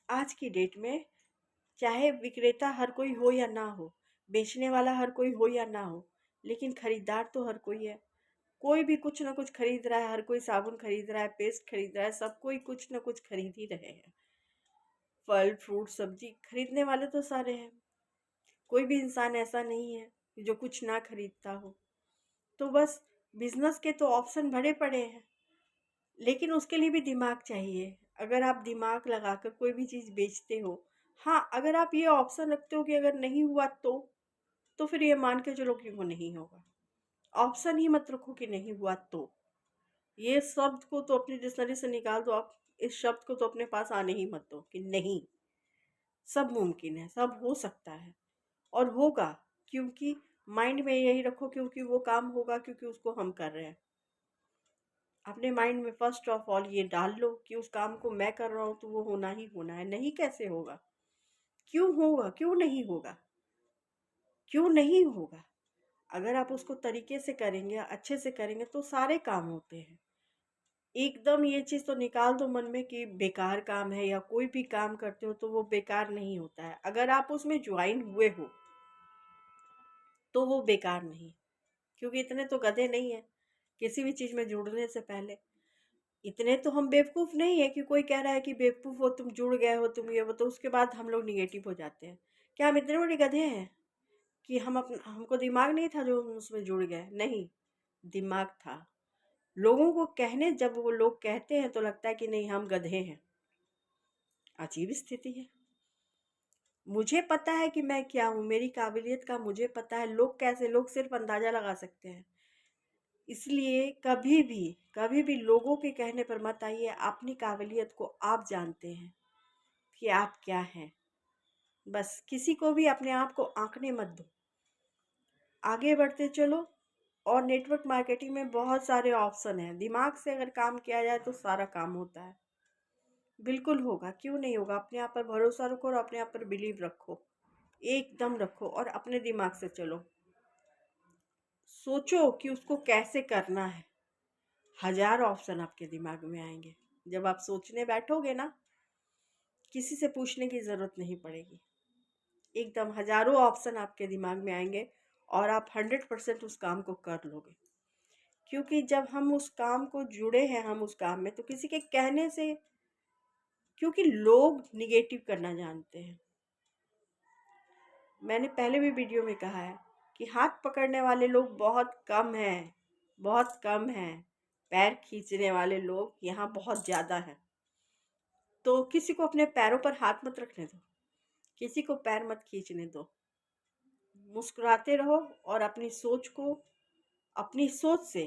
आज की डेट में चाहे विक्रेता हर कोई हो या ना हो, बेचने वाला हर कोई हो या ना हो, लेकिन खरीदार तो हर कोई है। कोई भी कुछ ना कुछ खरीद रहा है, हर कोई साबुन खरीद रहा है, पेस्ट खरीद रहा है, सब कोई कुछ ना कुछ खरीद ही रहे हैं। फल फ्रूट सब्जी खरीदने वाले तो सारे हैं। कोई भी इंसान ऐसा नहीं है कि जो कुछ ना खरीदता हो। तो बस बिजनेस के तो ऑप्शन भरे पड़े हैं, लेकिन उसके लिए भी दिमाग चाहिए। अगर आप दिमाग लगाकर कोई भी चीज़ बेचते हो, हाँ, अगर आप ये ऑप्शन रखते हो कि अगर नहीं हुआ तो फिर ये मान के चलो कि वो नहीं होगा। ऑप्शन ही मत रखो कि नहीं हुआ तो। ये शब्द को तो अपनी डिक्शनरी से निकाल दो आप। इस शब्द को तो अपने पास आने ही मत दो कि नहीं, सब मुमकिन है, सब हो सकता है और होगा। क्योंकि माइंड में यही रखो, क्योंकि वो काम होगा, क्योंकि उसको हम कर रहे हैं। अपने माइंड में फर्स्ट ऑफ ऑल ये डाल लो कि उस काम को मैं कर रहा हूँ तो वो होना ही होना है। नहीं कैसे होगा? क्यों होगा? क्यों नहीं होगा? क्यों नहीं होगा? अगर आप उसको तरीके से करेंगे, अच्छे से करेंगे तो सारे काम होते हैं। एकदम ये चीज़ तो निकाल दो मन में कि बेकार काम है, या कोई भी काम करते हो तो वो बेकार नहीं होता है। अगर आप उसमें ज्वाइन हुए हो तो वो बेकार नहीं, क्योंकि इतने तो गधे नहीं है किसी भी चीज़ में जुड़ने से पहले। इतने तो हम बेवकूफ़ नहीं है कि कोई कह रहा है कि बेवकूफ़ हो तुम, जुड़ गए हो तुम, ये वो, तो उसके बाद हम लोग निगेटिव हो जाते हैं। क्या हम इतने बड़े गधे हैं कि हमको दिमाग नहीं था जो हम उसमें जुड़ गए? नहीं, दिमाग था। लोगों को कहने जब वो लोग कहते हैं तो लगता है कि नहीं हम गधे हैं। अजीब स्थिति है। मुझे पता है कि मैं क्या हूँ, मेरी काबिलियत का मुझे पता है। लोग कैसे, लोग सिर्फ अंदाज़ा लगा सकते हैं। इसलिए कभी भी लोगों के कहने पर मत आइए। अपनी काबिलियत को आप जानते हैं कि आप क्या हैं। बस किसी को भी अपने आप को आंकने मत दो। आगे बढ़ते चलो। और नेटवर्क मार्केटिंग में बहुत सारे ऑप्शन हैं। दिमाग से अगर काम किया जाए तो सारा काम होता है। बिल्कुल होगा, क्यों नहीं होगा? अपने आप पर भरोसा रखो और अपने आप पर बिलीव रखो, एकदम रखो और अपने दिमाग से चलो। सोचो कि उसको कैसे करना है। हजार ऑप्शन आपके दिमाग में आएंगे। जब आप सोचने बैठोगे ना, किसी से पूछने की ज़रूरत नहीं पड़ेगी। एकदम हज़ारों ऑप्शन आपके दिमाग में आएंगे और आप 100% उस काम को कर लोगे। क्योंकि जब हम उस काम को जुड़े हैं, हम उस काम में, तो किसी के कहने से, क्योंकि लोग निगेटिव करना जानते हैं। मैंने पहले भी वीडियो में कहा है कि हाथ पकड़ने वाले लोग बहुत कम हैं, बहुत कम हैं। पैर खींचने वाले लोग यहाँ बहुत ज़्यादा हैं। तो किसी को अपने पैरों पर हाथ मत रखने दो, किसी को पैर मत खींचने दो। मुस्कुराते रहो और अपनी सोच से,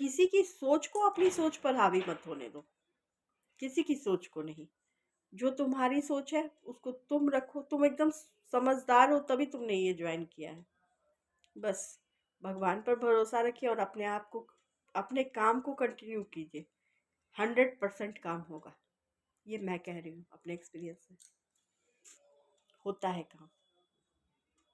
किसी की सोच को अपनी सोच पर हावी मत होने दो। किसी की सोच को नहीं। जो तुम्हारी सोच है उसको तुम रखो। तुम एकदम समझदार हो तभी तुमने ये ज्वाइन किया है। बस भगवान पर भरोसा रखिए और अपने आप को, अपने काम को कंटिन्यू कीजिए। 100% काम होगा। ये मैं कह रही हूँ अपने एक्सपीरियंस से। होता है काम।